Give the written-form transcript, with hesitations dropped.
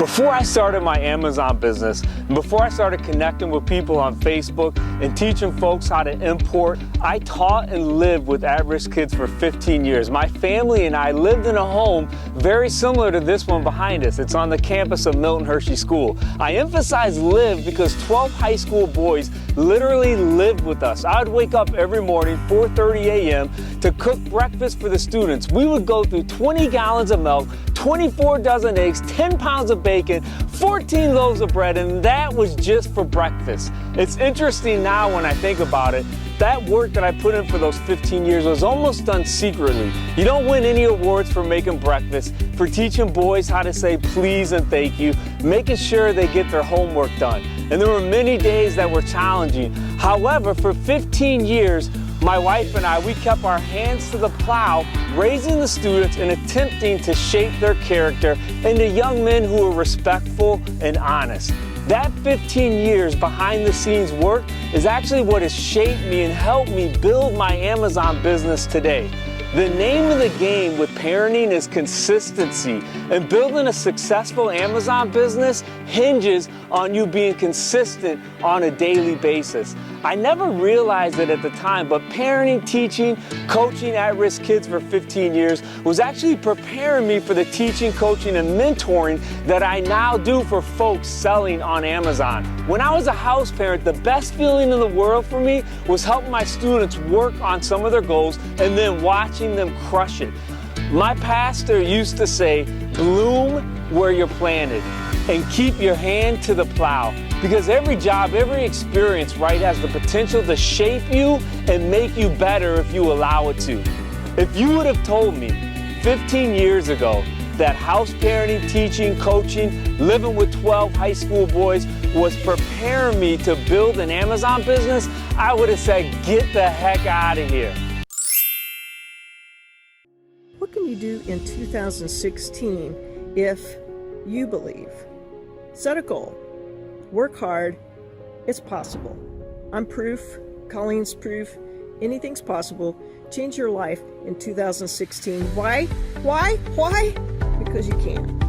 Before I started my Amazon business, and before I started connecting with people on Facebook and teaching folks how to import, I taught and lived with at-risk kids for 15 years. My family and I lived in a home very similar to this one behind us. It's on the campus of Milton Hershey School. I emphasize live because 12 high school boys literally lived with us. I would wake up every morning, 4:30 a.m., to cook breakfast for the students. We would go through 20 gallons of milk, 24 dozen eggs, 10 pounds of bacon, 14 loaves of bread, and that was just for breakfast. It's interesting now when I think about it, that work that I put in for those 15 years was almost done secretly. You don't win any awards for making breakfast, for teaching boys how to say please and thank you, making sure they get their homework done. And there were many days that were challenging. However, for 15 years, my wife and I, we kept our hands to the plow, raising the students and attempting to shape their character into young men who are respectful and honest. That 15 years behind the scenes work is actually what has shaped me and helped me build my Amazon business today. The name of the game with parenting is consistency, and building a successful Amazon business hinges on you being consistent on a daily basis. I never realized it at the time, but parenting, teaching, coaching at-risk kids for 15 years was actually preparing me for the teaching, coaching, and mentoring that I now do for folks selling on Amazon. When I was a house parent, the best feeling in the world for me was helping my students work on some of their goals and then watching them crush it. My pastor used to say, bloom where you're planted and keep your hand to the plow, because every job, every experience, right, has the potential to shape you and make you better if you allow it to. If you would have told me 15 years ago that house parenting, teaching, coaching, living with 12 high school boys was preparing me to build an Amazon business, I would have said, get the heck out of here. What can you do in 2016 if you believe? Set a goal. Work hard. It's possible. I'm proof. Colleen's proof. Anything's possible. Change your life in 2016. Why? Because you can.